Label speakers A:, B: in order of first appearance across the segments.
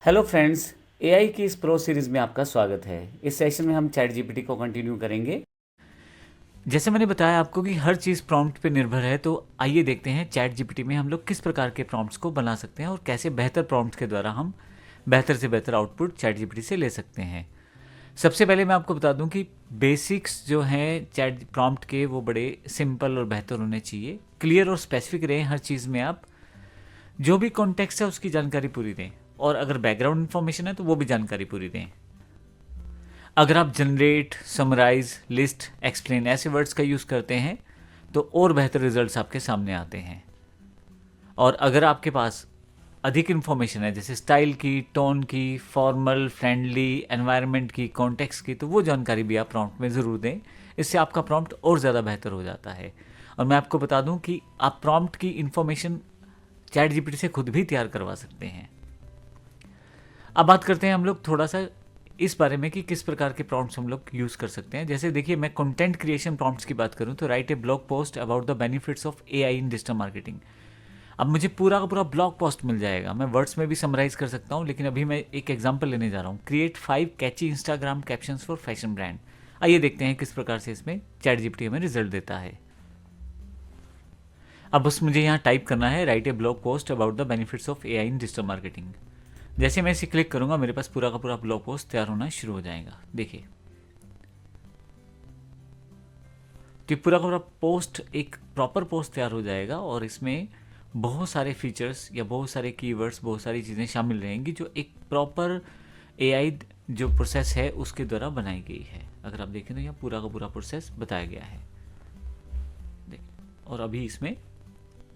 A: Hello friends, AI की इस pro series में आपका स्वागत है। इस सेशन में हम चैट जीपीटी को कंटिन्यू करेंगे। जैसे मैंने बताया आपको कि हर चीज़ प्रॉम्प्ट पे निर्भर है, तो आइए देखते हैं चैट जीपीटी में हम लोग किस प्रकार के प्रॉम्प्ट्स को बना सकते हैं और कैसे बेहतर प्रॉम्प्ट के द्वारा हम बेहतर से बेहतर आउटपुट चैट जीपीटी से ले सकते हैं। सबसे पहले मैं आपको बता दूं कि बेसिक्स जो हैं चैट प्रॉम्प्ट के वो बड़े सिंपल और बेहतर होने चाहिए। क्लियर और स्पेसिफिक रहें हर चीज़ में। आप जो भी कॉन्टेक्स्ट है उसकी जानकारी पूरी दें, और अगर बैकग्राउंड इन्फॉर्मेशन है तो वो भी जानकारी पूरी दें। अगर आप जनरेट, समराइज, लिस्ट, एक्सप्लेन ऐसे वर्ड्स का यूज़ करते हैं तो और बेहतर रिजल्ट्स आपके सामने आते हैं। और अगर आपके पास अधिक इन्फॉर्मेशन है, जैसे स्टाइल की, टोन की, फॉर्मल, फ्रेंडली, एनवायरनमेंट की, कॉन्टेक्स्ट की, तो वो जानकारी भी आप प्रॉम्प्ट में ज़रूर दें। इससे आपका प्रॉम्प्ट और ज़्यादा बेहतर हो जाता है। और मैं आपको बता दूं कि आप प्रॉम्प्ट की इन्फॉर्मेशन चैट जीपीटी से खुद भी तैयार करवा सकते हैं। अब बात करते हैं हम लोग थोड़ा सा इस बारे में कि किस प्रकार के प्रॉम्प्ट्स हम लोग यूज़ कर सकते हैं। जैसे देखिए, मैं कंटेंट क्रिएशन प्रॉम्प्ट्स की बात करूं तो right A blog post about the benefits of AI in digital marketing. अब मुझे पूरा का पूरा ब्लॉग पोस्ट मिल जाएगा। मैं वर्ड्स में भी समराइज कर सकता हूं, लेकिन अभी मैं एक एग्जांपल लेने जा रहा हूं। Create 5 catchy Instagram captions for fashion brand. आइए देखते हैं किस प्रकार से इसमें चैट जीपीटी हमें रिजल्ट देता है। अब बस मुझे यहाँ टाइप करना है right A blog post about the benefits of AI in digital marketing. जैसे मैं इसे क्लिक करूंगा मेरे पास पूरा का पूरा ब्लॉग पोस्ट तैयार होना शुरू हो जाएगा। देखिए, तो पूरा का पूरा पोस्ट एक प्रॉपर पोस्ट तैयार हो जाएगा और इसमें बहुत सारे फीचर्स या बहुत सारे कीवर्ड्स, बहुत सारी चीज़ें शामिल रहेंगी जो एक प्रॉपर एआई जो प्रोसेस है उसके द्वारा बनाई गई है। अगर आप देखें तो यहाँ पूरा का पूरा प्रोसेस बताया गया है। देखिए, और अभी इसमें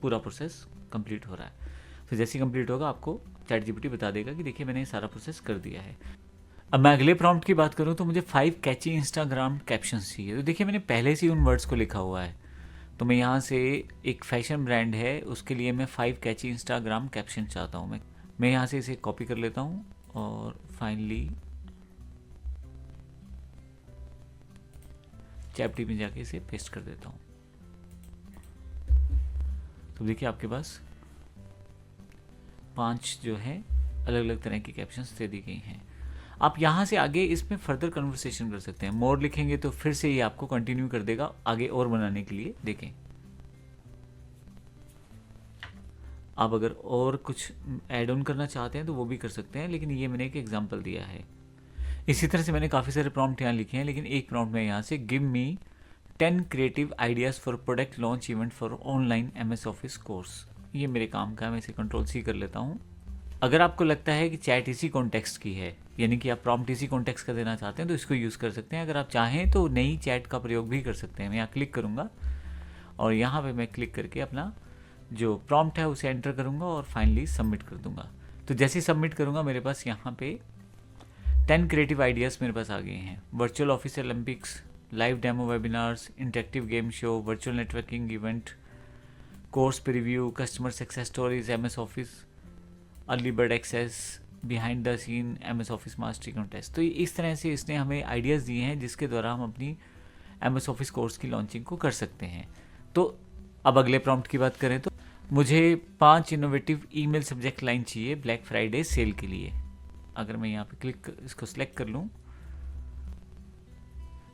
A: पूरा प्रोसेस कंप्लीट हो रहा है। तो जैसे ही कंप्लीट होगा आपको चैट जीपीटी बता देगा कि देखिए मैंने सारा प्रोसेस कर दिया है। अब मैं अगले प्रॉम्प्ट की बात करूं तो मुझे 5 कैची इंस्टाग्राम कैप्शंस चाहिए। तो देखिए, मैंने पहले से ही उन वर्ड्स को लिखा हुआ है। तो मैं यहाँ से एक फैशन ब्रांड है, उसके लिए मैं 5 कैची इंस्टाग्राम कैप्शन चाहता हूँ। मैं यहाँ से इसे कॉपी कर लेता हूँ और फाइनली चैट में जाके इसे पेस्ट कर देता हूँ। तो देखिए आपके पास 5 जो है अलग अलग तरह की कैप्शंस दे दी गई हैं। आप यहाँ से आगे इसमें फर्दर कन्वर्सेशन कर सकते हैं। मोर लिखेंगे तो फिर से ये आपको कंटिन्यू कर देगा आगे और बनाने के लिए। देखें, आप अगर और कुछ ऐड ऑन करना चाहते हैं तो वो भी कर सकते हैं, लेकिन ये मैंने एक एग्जांपल दिया है। इसी तरह से मैंने काफ़ी सारे प्रॉम्प्ट यहाँ लिखे हैं, लेकिन एक प्रॉम्प्ट में यहाँ से give me 10 creative ideas for product launch event for online MS office course. ये मेरे काम का है, मैं इसे Ctrl+C कर लेता हूँ। अगर आपको लगता है कि चैट इसी कॉन्टेक्स्ट की है, यानी कि आप प्रॉम्प्ट इसी कॉन्टेक्स्ट का देना चाहते हैं, तो इसको यूज़ कर सकते हैं। अगर आप चाहें तो नई चैट का प्रयोग भी कर सकते हैं। मैं यहाँ क्लिक करूँगा और यहाँ पे मैं क्लिक करके अपना जो प्रॉम्प्ट है उसे एंटर करूँगा और फाइनली सबमिट कर दूँगा। तो जैसे ही सबमिट करूँगा मेरे पास यहाँ पे 10 क्रिएटिव आइडियाज़ मेरे पास आ गए हैं। Virtual office Olympics, live demo webinars, interactive game show, virtual networking event, course preview, customer success stories, MS office, early bird access, behind the scene MS office mastery contest. तो इस तरह से इसने हमें आइडियाज़ दिए हैं जिसके द्वारा हम अपनी MS ऑफिस कोर्स की लॉन्चिंग को कर सकते हैं। तो अब अगले प्रॉम्प्ट की बात करें तो मुझे 5 इनोवेटिव ईमेल सब्जेक्ट लाइन चाहिए ब्लैक फ्राइडे सेल के लिए। अगर मैं यहाँ पे क्लिक इसको सिलेक्ट कर लूँ,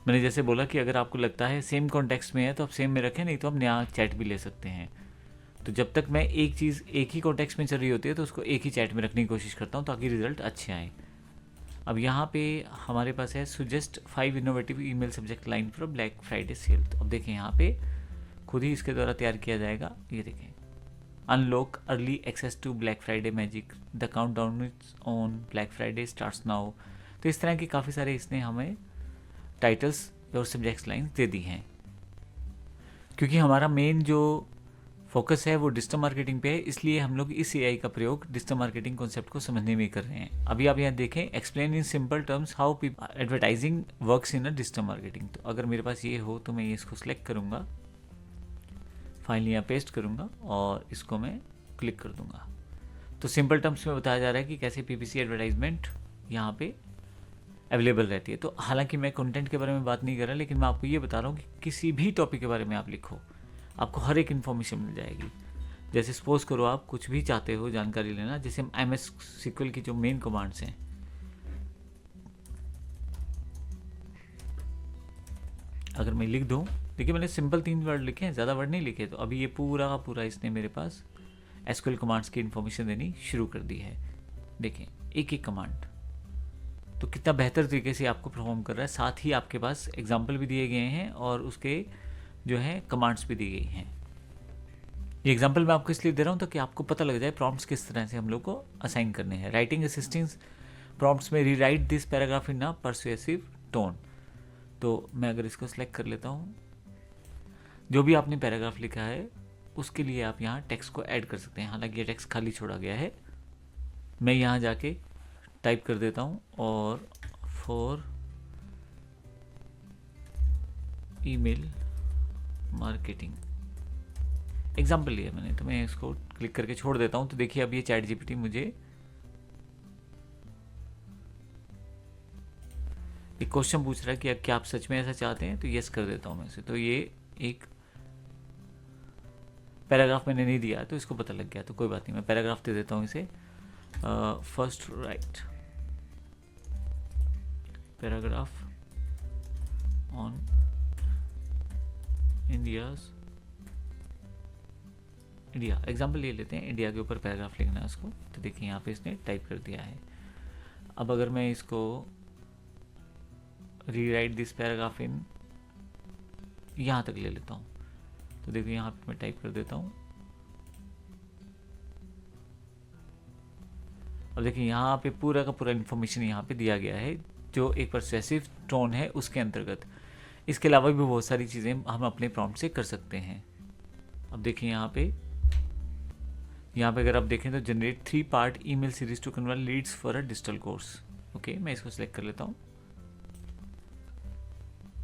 A: मैंने जैसे बोला कि अगर आपको लगता है सेम कॉन्टेक्स्ट में है तो आप सेम में रखें, नहीं तो आप नया चैट भी ले सकते हैं। तो जब तक मैं एक चीज़ एक ही कॉन्टेक्स्ट में चल रही होती है तो उसको एक ही चैट में रखने की कोशिश करता हूँ ताकि रिजल्ट अच्छे आएँ। अब यहाँ पे हमारे पास है suggest 5 innovative email subject line for black Friday sale. तो अब देखें यहाँ पे खुद ही इसके द्वारा तैयार किया जाएगा। ये देखें, unlock early access to Black Friday magic, the countdown is on, Black Friday starts now. तो इस तरह की काफ़ी सारे इसने हमें टाइटल्स और सब्जेक्ट्स लाइन दे दी हैं। क्योंकि हमारा मेन जो फोकस है वो डिजिटल मार्केटिंग पे है, इसलिए हम लोग इस एआई का प्रयोग डिजिटल मार्केटिंग कॉन्सेप्ट को समझने में कर रहे हैं। अभी आप यहाँ देखें, explain in simple terms how advertising works in a digital marketing. तो अगर मेरे पास ये हो तो मैं ये इसको सिलेक्ट करूँगा, फाइनली यहाँ पेस्ट करूँगा और इसको मैं क्लिक कर दूँगा। तो सिंपल टर्म्स में बताया जा रहा है कि कैसे PPC एडवर्टाइजमेंट यहाँ पे अवेलेबल रहती है। तो हालांकि मैं कंटेंट के बारे में बात नहीं कर रहा, लेकिन मैं आपको ये बता रहा हूँ कि किसी भी टॉपिक के बारे में आप लिखो, आपको हर एक इन्फॉर्मेशन मिल जाएगी। जैसे सपोज करो आप कुछ भी चाहते हो जानकारी लेना, जैसे MS SQL की जो मेन कमांड्स हैं, अगर मैं लिख दूं, देखिए मैंने सिंपल 3 वर्ड लिखे हैं, ज़्यादा वर्ड नहीं लिखे, तो अभी ये पूरा का पूरा इसने मेरे पास SQL कमांड्स की इन्फॉर्मेशन देनी शुरू कर दी है। देखें एक एक कमांड तो कितना बेहतर तरीके से आपको परफॉर्म कर रहा है, साथ ही आपके पास एग्जाम्पल भी दिए गए हैं और उसके जो है कमांड्स भी दी गई हैं। ये एग्जाम्पल मैं आपको इसलिए दे रहा हूँ ताकि आपको पता लग जाए प्रॉम्प्ट्स किस तरह से हम लोग को असाइन करने हैं। राइटिंग असिस्टेंस प्रॉम्प्ट्स में rewrite this paragraph in a persuasive tone. तो मैं अगर इसको सिलेक्ट कर लेता हूँ, जो भी आपने पैराग्राफ लिखा है उसके लिए आप यहाँ टेक्स्ट को ऐड कर सकते हैं। हालांकि ये टेक्स्ट खाली छोड़ा गया है, मैं यहाँ जाके टाइप कर देता हूँ और फॉर ईमेल मार्केटिंग एग्जाम्पल लिया मैंने, तो मैं इसको क्लिक करके छोड़ देता हूँ। तो देखिए अब ये चैट जीपीटी मुझे एक क्वेश्चन पूछ रहा है कि क्या आप सच में ऐसा चाहते हैं, तो यस कर देता हूँ मैं इसे। तो ये एक पैराग्राफ मैंने नहीं दिया तो इसको पता लग गया, तो कोई बात नहीं, मैं पैराग्राफ दे देता हूँ इसे। First right paragraph on India example ले लेते हैं, इंडिया के ऊपर पैराग्राफ लिखना है उसको। तो देखिए यहाँ पे इसने टाइप कर दिया है। अब अगर मैं इसको रीराइट दिस पैराग्राफ इन यहाँ तक ले लेता हूँ, तो देखिए यहाँ पे मैं टाइप कर देता हूँ। अब देखिए यहाँ पे पूरा का पूरा इन्फॉर्मेशन यहाँ पे दिया गया है जो एक परसुएसिव टोन है उसके अंतर्गत। इसके अलावा भी बहुत सारी चीज़ें हम अपने प्रॉम्प्ट से कर सकते हैं। अब देखिए यहाँ पे अगर आप देखें तो generate 3 part email series to convert leads for a digital course. Okay, मैं इसको सिलेक्ट कर लेता हूँ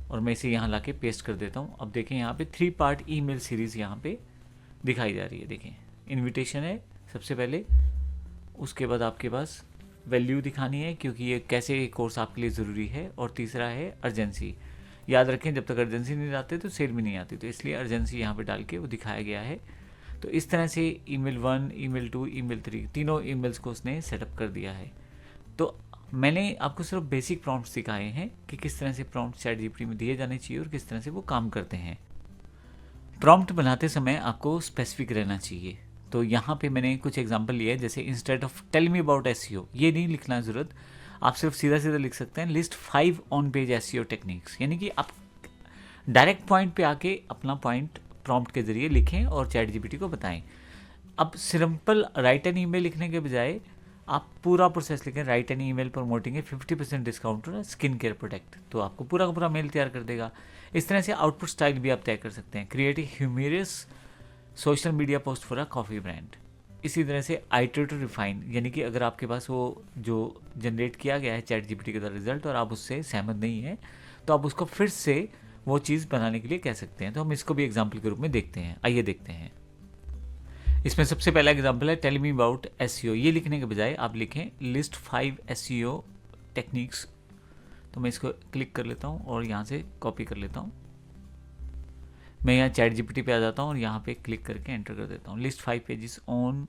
A: और मैं इसे यहाँ लाके पेस्ट कर देता हूँ। अब देखें यहाँ पे 3 पार्ट ईमेल सीरीज यहाँ पे दिखाई जा रही है। देखें इनविटेशन है सबसे पहले, उसके बाद आपके पास वैल्यू दिखानी है क्योंकि ये कैसे कोर्स आपके लिए ज़रूरी है, और तीसरा है अर्जेंसी। याद रखें जब तक अर्जेंसी नहीं आते तो सेल भी नहीं आती, तो इसलिए अर्जेंसी यहाँ पे डाल के वो दिखाया गया है। तो इस तरह से ईमेल 1, ईमेल 2, ईमेल 3 तीनों ईमेल्स को उसने सेटअप कर दिया है। तो मैंने आपको सिर्फ बेसिक प्रॉम्प्ट्स सिखाए हैं कि किस तरह से प्रॉम्प्ट चैट जीपीटी में दिए जाने चाहिए और किस तरह से वो काम करते हैं। प्रॉम्प्ट बनाते समय आपको स्पेसिफिक रहना चाहिए। तो यहाँ पे मैंने कुछ एग्जांपल लिए हैं, जैसे instead of tell me about SEO, ये नहीं लिखना ज़रूरत, आप सिर्फ सीधा सीधा लिख सकते हैं list 5 on page SEO techniques. यानी कि आप डायरेक्ट पॉइंट पे आके अपना पॉइंट प्रॉम्प्ट के जरिए लिखें और चैट जीपीटी को बताएं। अब सिंपल राइट एन ईमेल लिखने के बजाय आप पूरा प्रोसेस लिखें, राइट एन ईमेल प्रमोटिंग है 50% डिस्काउंट और स्किन केयर प्रोडक्ट, तो आपको पूरा का पूरा मेल तैयार कर देगा। इस तरह से आउटपुट स्टाइल भी आप तय कर सकते हैं। Create a humorous social media post for a coffee brand. इसी तरह से आइटरेट टू रिफाइन, यानी कि अगर आपके पास वो जो जनरेट किया गया है चैट जीपीटी के द्वारा रिजल्ट और आप उससे सहमत नहीं है, तो आप उसको फिर से वो चीज़ बनाने के लिए कह सकते हैं। तो हम इसको भी एग्जाम्पल के रूप में देखते हैं। आइए देखते हैं। इसमें सबसे पहला एग्जाम्पल है टेल मी अबाउट एसईओ। ये लिखने के बजाय आप लिखें लिस्ट 5 एसईओ टेक्निक्स। तो मैं इसको क्लिक कर लेता हूँ और यहाँ से कॉपी कर लेता हूँ। मैं यहाँ चैट जीपीटी पे आ जाता हूँ और यहाँ पे क्लिक करके एंटर कर देता हूँ list 5 pages on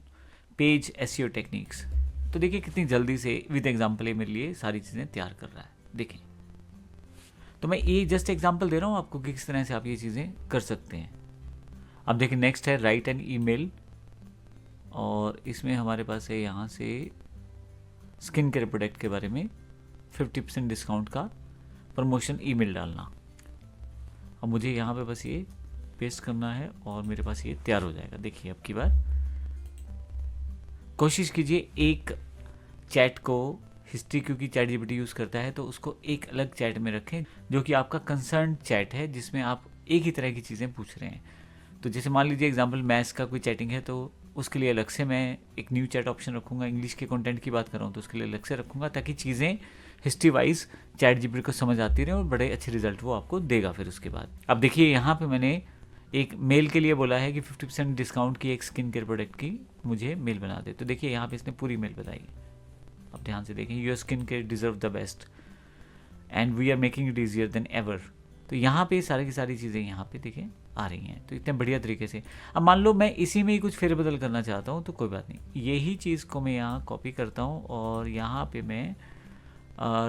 A: page SEO techniques. तो देखिए कितनी जल्दी से विद एग्जाम्पल ये मेरे लिए सारी चीज़ें तैयार कर रहा है। देखें, तो मैं ये जस्ट एग्जाम्पल दे रहा हूँ आपको कि किस तरह से आप ये चीज़ें कर सकते हैं। अब देखिए नेक्स्ट है राइट एन ईमेल, और इसमें हमारे पास है यहाँ से स्किन केयर प्रोडक्ट के बारे में 50% डिस्काउंट का प्रमोशन ईमेल डालना। अब मुझे यहाँ पे बस ये पेस्ट करना है और मेरे पास ये तैयार हो जाएगा। देखिए अब की बार कोशिश कीजिए एक चैट को हिस्ट्री, क्योंकि चैट जीपीटी यूज़ करता है, तो उसको एक अलग चैट में रखें जो कि आपका कंसर्न चैट है, जिसमें आप एक ही तरह की चीज़ें पूछ रहे हैं। तो जैसे मान लीजिए एग्जांपल मैथ्स का कोई चैटिंग है, तो उसके लिए अलग से मैं एक न्यू चैट ऑप्शन रखूँगा। इंग्लिश के कंटेंट की बात कर रहा हूँ तो उसके लिए अलग से रखूँगा, ताकि चीज़ें हिस्ट्री वाइज चैट जीपीटी को समझ आती रहे और बड़े अच्छे रिजल्ट वो आपको देगा फिर उसके बाद। अब देखिए यहाँ पे मैंने एक मेल के लिए बोला है कि 50% डिस्काउंट की एक स्किन केयर प्रोडक्ट की मुझे मेल बना दे। तो देखिए यहाँ पे इसने पूरी मेल बताई। अब ध्यान से देखें, your skin care deserve the best and we are making it easier than ever तो यहाँ पे सारी की सारी चीज़ें यहाँ पे देखें आ रही हैं, तो इतने बढ़िया तरीके से। अब मान लो मैं इसी में ही कुछ फेरबदल करना चाहता हूँ, तो कोई बात नहीं, यही चीज़ को मैं यहाँ कॉपी करता हूँ और यहाँ पे मैं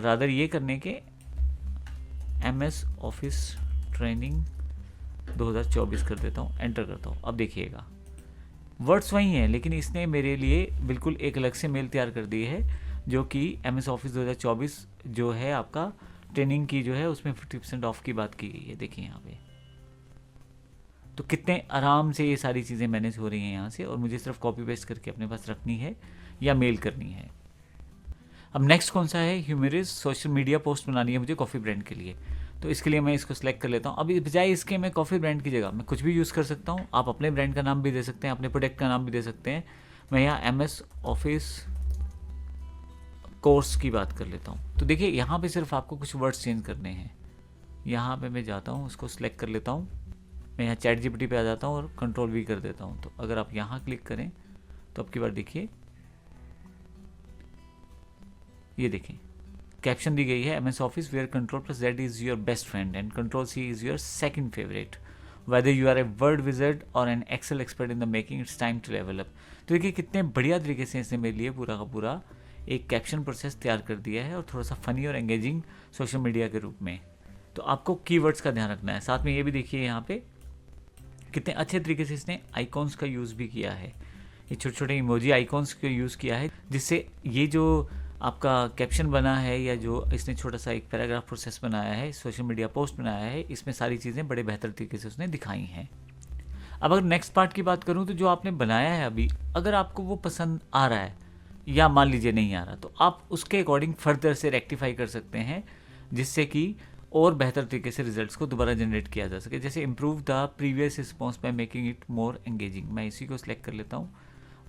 A: रादर ये करने के MS ऑफिस ट्रेनिंग 2024 कर देता हूँ, एंटर करता हूँ। अब देखिएगा वर्ड्स वही हैं, लेकिन इसने मेरे लिए बिल्कुल एक अलग से मेल तैयार कर दी है, जो कि MS ऑफिस 2024 जो है आपका ट्रेनिंग की जो है उसमें 50% ऑफ की बात की गई है। देखिए यहाँ पे तो कितने आराम से ये सारी चीज़ें मैनेज हो रही हैं यहाँ से, और मुझे सिर्फ कॉपी पेस्ट करके अपने पास रखनी है या मेल करनी है। अब नेक्स्ट कौन सा है, ह्यूमरस सोशल मीडिया पोस्ट बनानी है मुझे कॉफ़ी ब्रांड के लिए, तो इसके लिए मैं इसको सिलेक्ट कर लेता हूँ। अब बजाय इसके मैं कॉफ़ी ब्रांड की जगह मैं कुछ भी यूज़ कर सकता हूँ। आप अपने ब्रांड का नाम भी दे सकते हैं, अपने प्रोडक्ट का नाम भी दे सकते हैं। मैं यहाँ MS ऑफिस कोर्स की बात कर लेता हूँ। तो देखिए यहाँ पे सिर्फ आपको कुछ वर्ड्स चेंज करने हैं। यहाँ पे मैं जाता हूँ, उसको सिलेक्ट कर लेता हूँ, मैं यहाँ चैट GPT पे आ जाता हूँ और कंट्रोल V कर देता हूँ। तो अगर आप यहाँ क्लिक करें तो अब की बार देखिए, ये देखें कैप्शन दी गई है, MS office where Ctrl+Z is your best friend and Ctrl+C is your second favourite, whether you are a word wizard और an Excel expert in the making, it's time to level up. तो देखिए कितने बढ़िया तरीके से इसने मेरे लिए पूरा का पूरा एक कैप्शन प्रोसेस तैयार कर दिया है, और थोड़ा सा फनी और एंगेजिंग सोशल मीडिया के रूप में। तो आपको कीवर्ड्स का ध्यान रखना है। साथ में ये भी देखिए यहाँ पे कितने अच्छे तरीके से इसने आइकॉन्स का यूज़ भी किया है, ये छोटे छोटे इमोजी आइकॉन्स का यूज़ किया है, जिससे ये जो आपका कैप्शन बना है या जो इसने छोटा सा एक पैराग्राफ प्रोसेस बनाया है, सोशल मीडिया पोस्ट बनाया है, इसमें सारी चीज़ें बड़े बेहतर तरीके से उसने दिखाई हैं। अब अगर नेक्स्ट पार्ट की बात करूँ तो जो आपने बनाया है अभी, अगर आपको वो पसंद आ रहा है या मान लीजिए नहीं आ रहा, तो आप उसके अकॉर्डिंग फर्दर से रेक्टिफाई कर सकते हैं, जिससे कि और बेहतर तरीके से रिजल्ट्स को दोबारा जनरेट किया जा सके। जैसे improve the previous response by making it more engaging, मैं इसी को सिलेक्ट कर लेता हूँ,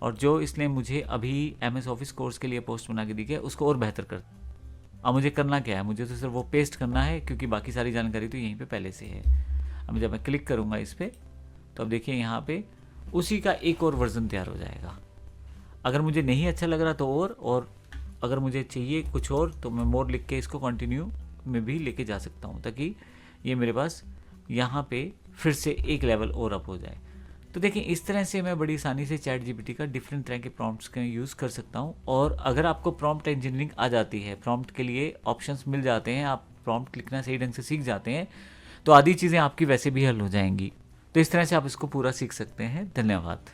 A: और जो इसने मुझे अभी MS ऑफिस कोर्स के लिए पोस्ट बना के दी है उसको और बेहतर कर। अब मुझे करना क्या है, मुझे तो सिर्फ वो पेस्ट करना है, क्योंकि बाकी सारी जानकारी तो यहीं पे पहले से है। अब जब मैं क्लिक करूँगा इस पर, तो अब देखिए यहाँ पे उसी का एक और वर्जन तैयार हो जाएगा। अगर मुझे नहीं अच्छा लग रहा तो और अगर मुझे चाहिए कुछ और तो मैं मोर लिख के इसको कंटिन्यू में भी लेके जा सकता हूँ, ताकि ये मेरे पास यहाँ पे फिर से एक लेवल और अप हो जाए। तो देखिए इस तरह से मैं बड़ी आसानी से चैट GPT का डिफरेंट तरह के प्रॉम्प्ट्स का यूज़ कर सकता हूँ। और अगर आपको प्रॉम्प्ट इंजीनियरिंग आ जाती है, प्रॉम्प्ट के लिए ऑप्शंस मिल जाते हैं, आप प्रॉम्प्ट लिखना सही ढंग से सीख जाते हैं, तो आधी चीज़ें आपकी वैसे भी हल हो जाएंगी। तो इस तरह से आप इसको पूरा सीख सकते हैं। धन्यवाद।